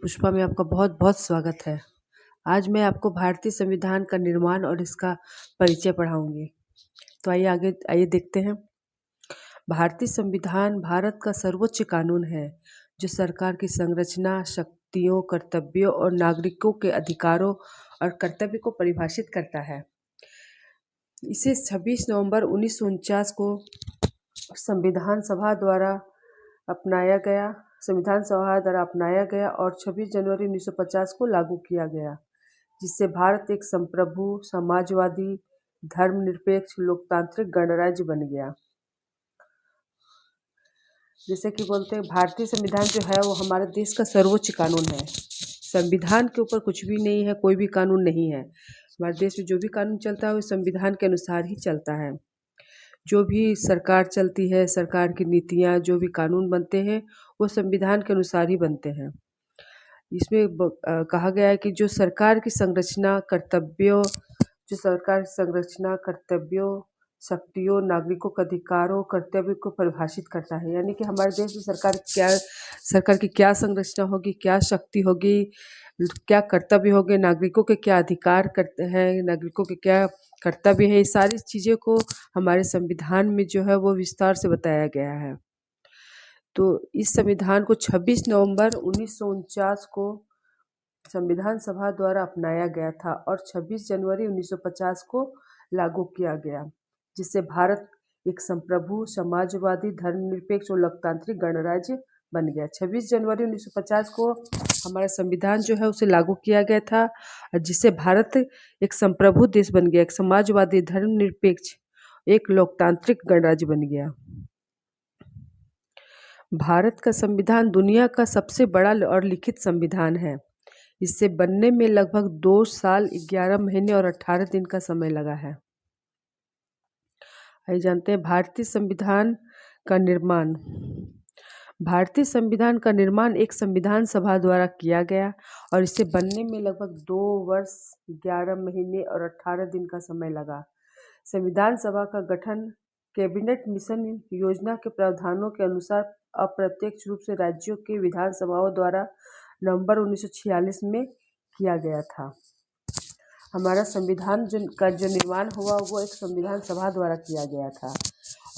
पुष्पा में आपका बहुत बहुत स्वागत है। आज मैं आपको भारतीय संविधान का निर्माण और इसका परिचय पढ़ाऊंगी। तो आइए देखते हैं। भारतीय संविधान भारत का सर्वोच्च कानून है जो सरकार की संरचना, शक्तियों, कर्तव्यों और नागरिकों के अधिकारों और कर्तव्य को परिभाषित करता है। इसे 26 नवंबर 1949 को संविधान सभा द्वारा अपनाया गया और 26 जनवरी 1950 को लागू किया गया, जिससे भारत एक संप्रभु, समाजवादी, धर्मनिरपेक्ष, लोकतांत्रिक गणराज्य बन गया। जैसे कि बोलते हैं, भारतीय संविधान जो है वो हमारे देश का सर्वोच्च कानून है। संविधान के ऊपर कुछ भी नहीं है, कोई भी कानून नहीं है। हमारे देश में जो भी कानून चलता है वो संविधान के अनुसार ही चलता है। जो भी सरकार चलती है, सरकार की नीतियाँ, जो भी कानून बनते हैं वो संविधान के अनुसार ही बनते हैं। इसमें कहा गया है कि जो सरकार की संरचना, कर्तव्यों, शक्तियों, नागरिकों के अधिकारों, कर्तव्य को परिभाषित करता है। यानी कि हमारे देश में सरकार की क्या संरचना होगी, क्या शक्ति होगी, क्या कर्तव्य होंगे, नागरिकों के क्या अधिकार करते हैं, नागरिकों के क्या कर्तव्य है, ये सारी चीज़ें को हमारे संविधान में जो है वो विस्तार से बताया गया है। तो इस संविधान को 26 नवंबर 1949 को संविधान सभा द्वारा अपनाया गया था और 26 जनवरी 1950 को लागू किया गया, जिससे भारत एक संप्रभु, समाजवादी, धर्मनिरपेक्ष और लोकतांत्रिक गणराज्य बन गया। 26 जनवरी 1950 को हमारा संविधान जो है उसे लागू किया गया था, जिससे भारत एक संप्रभु देश बन गया, एक समाजवादी, धर्मनिरपेक्ष, एक लोकतांत्रिक गणराज्य बन गया। भारत का संविधान दुनिया का सबसे बड़ा और लिखित संविधान है। इसे बनने में लगभग 2 साल 11 महीने और 18 दिन का समय लगा है। आइए जानते हैं भारतीय संविधान का निर्माण। भारतीय संविधान का निर्माण एक संविधान सभा द्वारा किया गया और इसे बनने में लगभग 2 वर्ष 11 महीने और 18 दिन का समय लगा। संविधान सभा का गठन कैबिनेट मिशन योजना के प्रावधानों के अनुसार अप्रत्यक्ष रूप से राज्यों के विधानसभाओं द्वारा नवंबर 1946 में किया गया था। हमारा संविधान का जो निर्माण हुआ वो एक संविधान सभा द्वारा किया गया था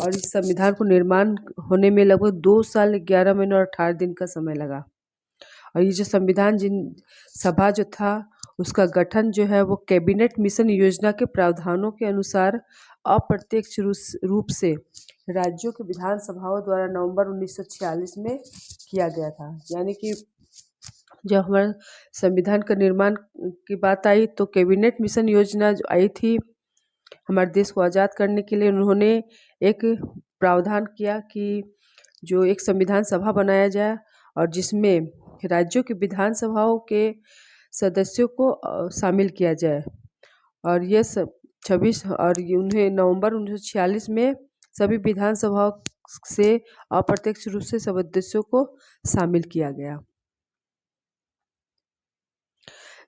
और इस संविधान को निर्माण होने में लगभग 2 साल 11 महीने और 18 दिन का समय लगा। और ये जो संविधान सभा जो था उसका गठन जो है वो कैबिनेट मिशन योजना के प्रावधानों के अनुसार अप्रत्यक्ष रूप से राज्यों के विधानसभाओं द्वारा नवंबर 1946 में किया गया था। यानी कि जब हमारे संविधान का निर्माण की बात आई तो कैबिनेट मिशन योजना जो आई थी हमारे देश को आज़ाद करने के लिए, उन्होंने एक प्रावधान किया कि जो एक संविधान सभा बनाया जाए और जिसमें राज्यों की विधानसभाओं के सदस्यों को शामिल किया जाए। और ये 26 और उन्हें नवंबर 1946 में सभी विधानसभाओं से अप्रत्यक्ष रूप से सदस्यों को शामिल किया गया।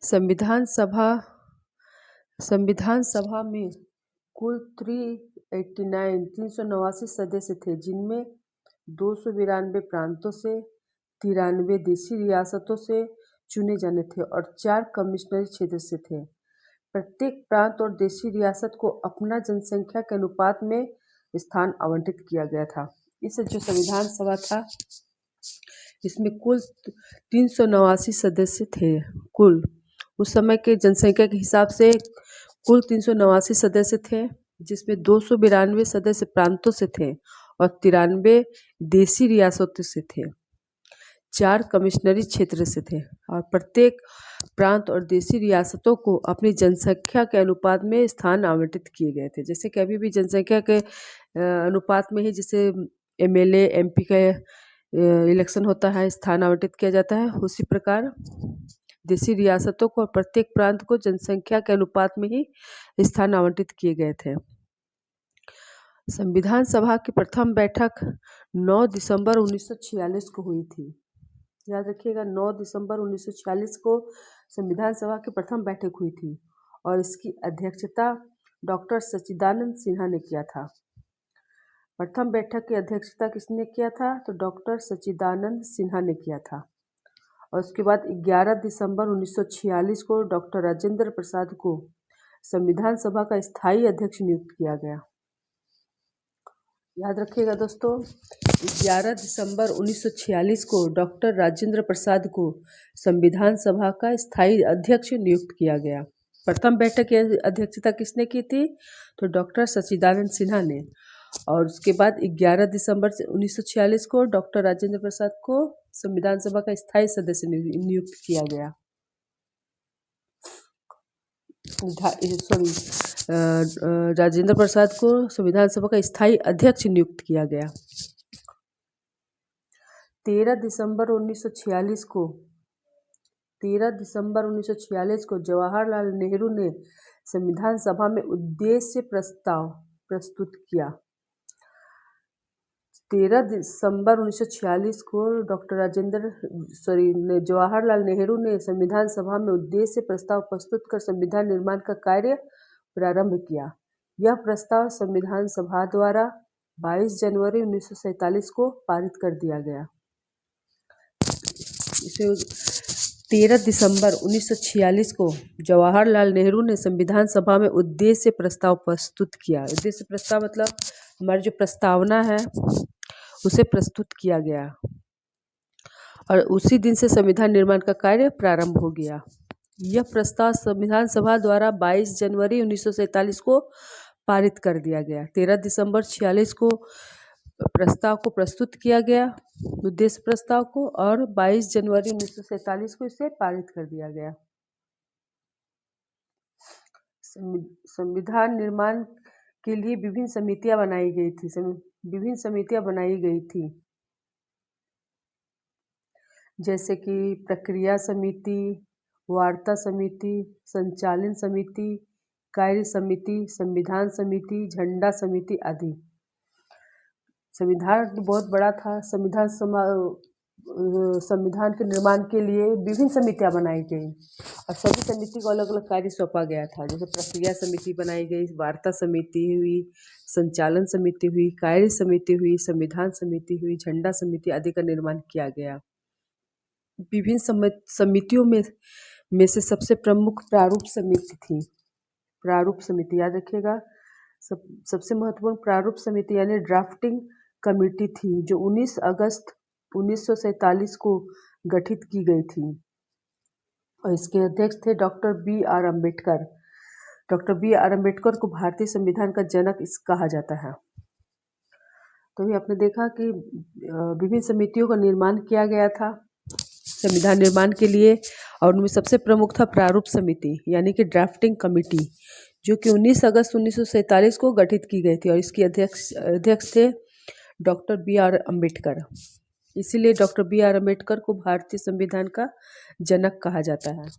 संविधान सभा में कुल 389 सदस्य थे, जिनमें 292 प्रांतों से, 93 देशी रियासतों से चुने जाने थे और 4 कमिश्नरी क्षेत्र से थे। प्रत्येक प्रांत और देशी रियासत को अपना जनसंख्या के अनुपात में स्थान आवंटित किया गया था। इस जो संविधान सभा था इसमें कुल 389 सदस्य थे। कुल उस समय के जनसंख्या के हिसाब से कुल 389 सदस्य थे, जिसमें 292 सदस्य प्रांतों से थे और 93 देशी रियासतों से थे, 4 कमिश्नरी क्षेत्र से थे और प्रत्येक प्रांत और देशी रियासतों को अपनी जनसंख्या के अनुपात में स्थान आवंटित किए गए थे। जैसे कि अभी भी जनसंख्या के अनुपात में ही जैसे एमएलए एमपी का इलेक्शन होता है, स्थान आवंटित किया जाता है, उसी प्रकार देशी रियासतों को और प्रत्येक प्रांत को जनसंख्या के अनुपात में ही स्थान आवंटित किए गए थे। संविधान सभा की प्रथम बैठक 9 दिसंबर 1946 को हुई थी। याद रखिएगा, 9 दिसंबर 1946 को संविधान सभा की प्रथम बैठक हुई थी और इसकी अध्यक्षता डॉक्टर सच्चिदानंद सिन्हा ने किया था। प्रथम बैठक की अध्यक्षता किसने किया था? तो डॉक्टर सच्चिदानंद सिन्हा ने किया था। और उसके बाद 11 दिसंबर 1946 को डॉक्टर राजेंद्र प्रसाद को संविधान सभा का स्थायी अध्यक्ष नियुक्त किया गया। याद रखिएगा दोस्तों, 11 दिसंबर 1946 को डॉक्टर राजेंद्र प्रसाद को संविधान सभा का स्थायी अध्यक्ष नियुक्त किया गया। प्रथम बैठक की अध्यक्षता किसने की थी? तो डॉक्टर सच्चिदानंद सिन्हा ने। और उसके बाद 11 दिसंबर 1946 को डॉक्टर राजेंद्र प्रसाद को संविधान सभा का स्थायी सदस्य नियुक्त किया गया। राजेंद्र प्रसाद को संविधान सभा का स्थायी अध्यक्ष नियुक्त किया गया। 13 दिसंबर 1946 को जवाहरलाल नेहरू ने संविधान सभा में उद्देश्य प्रस्ताव प्रस्तुत किया। 13 दिसंबर 1946 को जवाहरलाल नेहरू ने संविधान सभा में उद्देश्य प्रस्ताव प्रस्तुत कर संविधान निर्माण का कार्य प्रारंभ किया। यह प्रस्ताव संविधान सभा द्वारा 22 जनवरी 1947 को पारित कर दिया गया। 13 दिसंबर 1946 को जवाहरलाल नेहरू ने संविधान सभा में उद्देश्य प्रस्ताव प्रस्तुत किया। उद्देश्य प्रस्ताव मतलब हमारी जो प्रस्तावना है उसे प्रस्तुत किया गया और उसी दिन से संविधान निर्माण का कार्य प्रारंभ हो गया। यह प्रस्ताव संविधान सभा द्वारा 22 जनवरी 1947 को पारित कर दिया गया। 13 दिसंबर 46 को प्रस्ताव को प्रस्तुत किया गया, उद्देश्य प्रस्ताव को, और 22 जनवरी 1947 को इसे पारित कर दिया गया। संविधान निर्माण के लिए विभिन्न समितियां बनाई गई थी, जैसे कि प्रक्रिया समिति, वार्ता समिति, संचालन समिति, कार्य समिति, संविधान समिति, झंडा समिति आदि। संविधान बहुत बड़ा था। संविधान के निर्माण के लिए विभिन्न समितियां बनाई गई और सभी समिति को अलग अलग कार्य सौंपा गया था। जैसे प्रक्रिया समिति बनाई गई, वार्ता समिति हुई, संचालन समिति हुई, कार्य समिति हुई, संविधान समिति हुई, झंडा समिति आदि का निर्माण किया गया। विभिन्न समितियों में से सबसे प्रमुख प्रारूप समिति थी। प्रारूप समिति याद रखिएगा, सबसे महत्वपूर्ण प्रारूप समिति यानी ड्राफ्टिंग कमेटी थी, जो 19 अगस्त 1947 को गठित की गई थी और इसके अध्यक्ष थे doctor B.R. Ambedkar. Doctor B.R. Ambedkar को भारतीय संविधान का जनक कहा जाता है। तो ये आपने देखा कि विभिन्न समितियों का निर्माण किया गया था संविधान निर्माण के लिए, और उनमें सबसे प्रमुख था प्रारूप समिति यानी कि ड्राफ्टिंग कमेटी, जो कि 19 अगस्त 1947 को गठित की गई थी और इसके अध्यक्ष थे डॉक्टर B.R. अम्बेडकर। इसीलिए डॉक्टर B.R. अम्बेडकर को भारतीय संविधान का जनक कहा जाता है।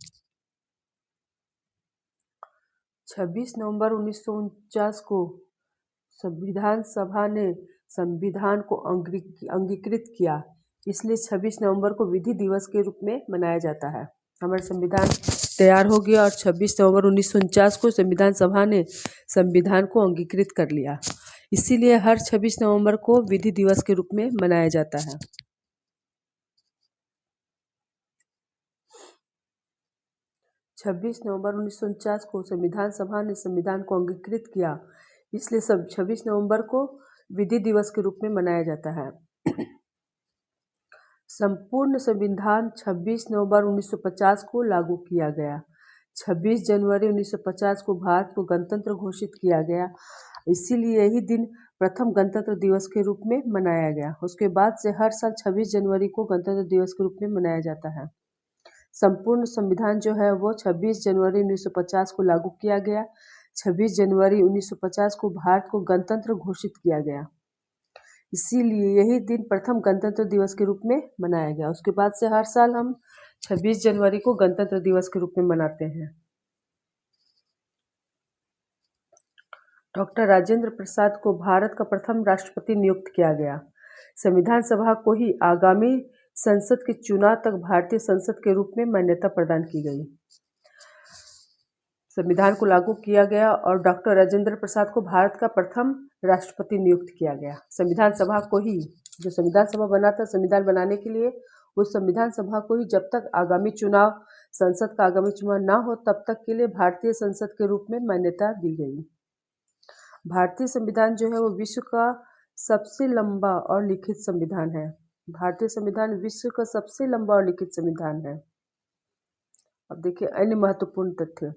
26 नवंबर 1949 को संविधान सभा ने संविधान को अंगीकृत किया, इसलिए 26 नवंबर को विधि दिवस के रूप में मनाया जाता है। हमारा संविधान तैयार हो गया और 26 नवंबर 1949 को संविधान सभा ने संविधान को अंगीकृत कर लिया, इसीलिए हर 26 नवंबर को विधि दिवस के रूप में मनाया जाता है। 26 नवंबर 1949 को संविधान सभा ने संविधान को अंगीकृत किया, इसलिए 26 नवंबर को विधि दिवस के रूप में मनाया जाता है। संपूर्ण संविधान 26 नवंबर 1950 को लागू किया गया। 26 जनवरी 1950 को भारत को गणतंत्र घोषित किया गया, इसीलिए यही दिन प्रथम गणतंत्र दिवस के रूप में मनाया गया। उसके बाद से हर साल 26 जनवरी को गणतंत्र दिवस के रूप में मनाया जाता है। संपूर्ण संविधान जो है वो 26 जनवरी 1950 को लागू किया गया। 26 जनवरी 1950 को भारत को गणतंत्र घोषित किया गया, इसीलिए यही दिन प्रथम गणतंत्र दिवस के रूप में मनाया गया। उसके बाद से हर साल हम 26 जनवरी को गणतंत्र दिवस के रूप में मनाते हैं। डॉक्टर राजेंद्र प्रसाद को भारत का प्रथम राष्ट्रपति नियुक्त किया गया। संविधान सभा को ही आगामी संसद के चुनाव तक भारतीय संसद के रूप में मान्यता प्रदान की गई। संविधान को लागू किया गया और डॉक्टर राजेंद्र प्रसाद को भारत का प्रथम राष्ट्रपति नियुक्त किया गया। संविधान सभा को ही, जो संविधान सभा बना था संविधान बनाने के लिए, वो संविधान सभा को ही जब तक आगामी चुनाव संसद का आगामी चुनाव ना हो तब तक के लिए भारतीय संसद के रूप में मान्यता दी गई। भारतीय संविधान जो है वो विश्व का सबसे लंबा और लिखित संविधान है। भारतीय संविधान विश्व का सबसे लंबा और लिखित संविधान है। अब देखिए अन्य महत्वपूर्ण तथ्य।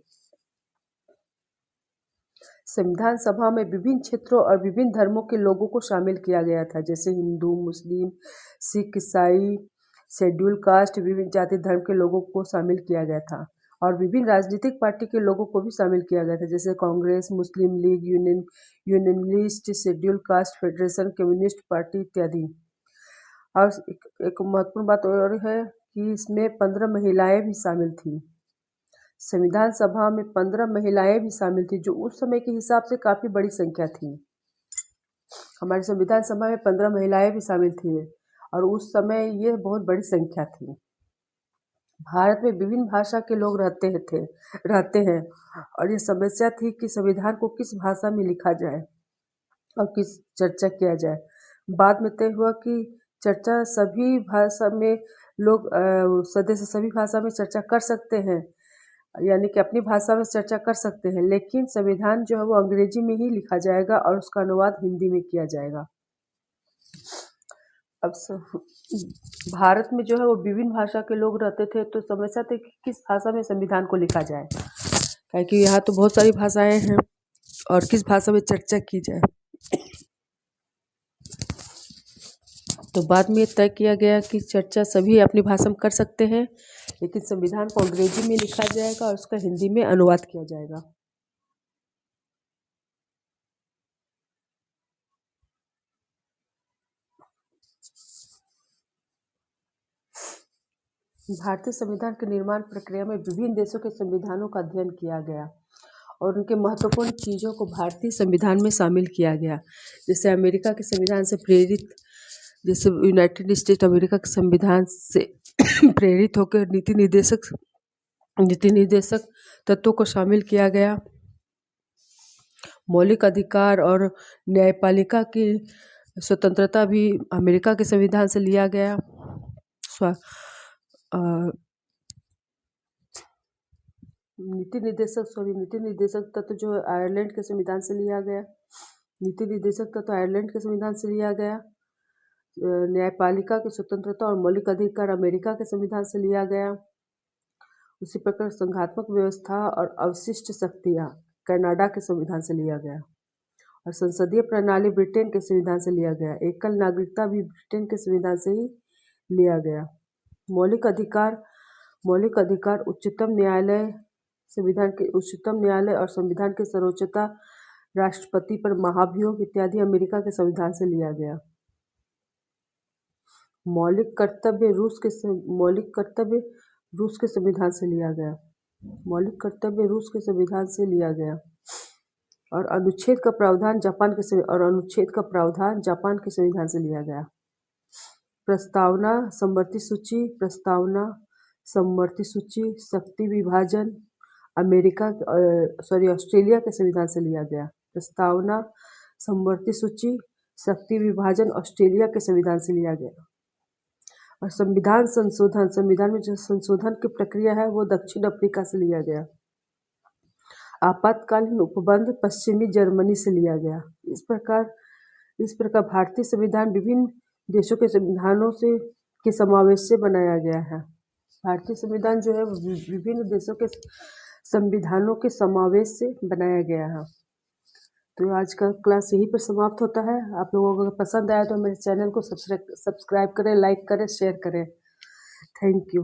संविधान सभा में विभिन्न क्षेत्रों और विभिन्न धर्मों के लोगों को शामिल किया गया था, जैसे हिंदू, मुस्लिम, सिख, ईसाई, शेड्यूल कास्ट, विभिन्न जाति धर्म के लोगों को शामिल किया गया था और विभिन्न राजनीतिक पार्टी के लोगों को भी शामिल किया गया था, जैसे कांग्रेस, मुस्लिम लीग, यूनियनिस्ट, शेड्यूल कास्ट फेडरेशन, कम्युनिस्ट पार्टी इत्यादि। और एक महत्वपूर्ण बात और है कि इसमें 15 महिलाएं भी शामिल थी। संविधान सभा में 15 महिलाएं भी शामिल थी, जो उस समय के हिसाब से काफी बड़ी संख्या थी। हमारी संविधान सभा में 15 महिलाएं भी शामिल थी और उस समय ये बहुत बड़ी संख्या थी। भारत में विभिन्न भाषा के लोग रहते हैं और ये समस्या थी कि संविधान को किस भाषा में लिखा जाए और किस चर्चा किया जाए। बाद में तय हुआ कि चर्चा सभी भाषा में लोग सदस्य सभी भाषा में चर्चा कर सकते हैं, यानी कि अपनी भाषा में चर्चा कर सकते हैं, लेकिन संविधान जो है वो अंग्रेजी में ही लिखा जाएगा और उसका अनुवाद हिंदी में किया जाएगा। अब भारत में जो है वो विभिन्न भाषा के लोग रहते थे, तो समस्या थी कि किस भाषा में संविधान को लिखा जाए, क्योंकि यहाँ तो बहुत सारी भाषाएं हैं और किस भाषा में चर्चा की जाए। तो बाद में तय किया गया कि चर्चा सभी अपनी भाषा में कर सकते हैं, लेकिन संविधान को अंग्रेजी में लिखा जाएगा और उसका हिंदी में अनुवाद किया जाएगा। भारतीय संविधान के निर्माण प्रक्रिया में विभिन्न देशों के संविधानों का अध्ययन किया गया और उनके महत्वपूर्ण चीज़ों को भारतीय संविधान में शामिल किया गया। जैसे अमेरिका के संविधान से प्रेरित, जैसे यूनाइटेड स्टेट अमेरिका के संविधान से प्रेरित होकर नीति निर्देशक तत्वों को शामिल किया गया। मौलिक अधिकार और न्यायपालिका की स्वतंत्रता भी अमेरिका के संविधान से लिया गया। नीति निर्देशक तत्व जो आयरलैंड के संविधान से लिया गया। नीति निर्देशक तत्व आयरलैंड के संविधान से लिया गया। न्यायपालिका की स्वतंत्रता और मौलिक अधिकार अमेरिका के संविधान से लिया गया। उसी प्रकार संघात्मक व्यवस्था और अवशिष्ट शक्तियाँ कनाडा के संविधान से लिया गया और संसदीय प्रणाली ब्रिटेन के संविधान से लिया गया। एकल नागरिकता भी ब्रिटेन के संविधान से ही लिया गया। मौलिक अधिकार उच्चतम न्यायालय और संविधान की सर्वोच्चता, राष्ट्रपति पर महाभियोग इत्यादि अमेरिका के संविधान से लिया गया। मौलिक कर्तव्य रूस के संविधान से लिया गया। और अनुच्छेद का प्रावधान जापान के संविधान से लिया गया। प्रस्तावना समवर्ती सूची शक्ति विभाजन ऑस्ट्रेलिया के संविधान से लिया गया। प्रस्तावना समवर्ती सूची शक्ति विभाजन ऑस्ट्रेलिया के संविधान से लिया गया। और संविधान में जो संशोधन की प्रक्रिया है वो दक्षिण अफ्रीका से लिया गया। आपातकालीन उपबंध पश्चिमी जर्मनी से लिया गया। इस प्रकार भारतीय संविधान विभिन्न देशों के संविधानों के समावेश से बनाया गया है। भारतीय संविधान जो है विभिन्न देशों के संविधानों के समावेश से बनाया गया है। तो आज का क्लास यहीं पर समाप्त होता है। आप लोगों को अगर पसंद आया तो मेरे चैनल को सब्सक्राइब करें, लाइक करें, शेयर करें। Thank you.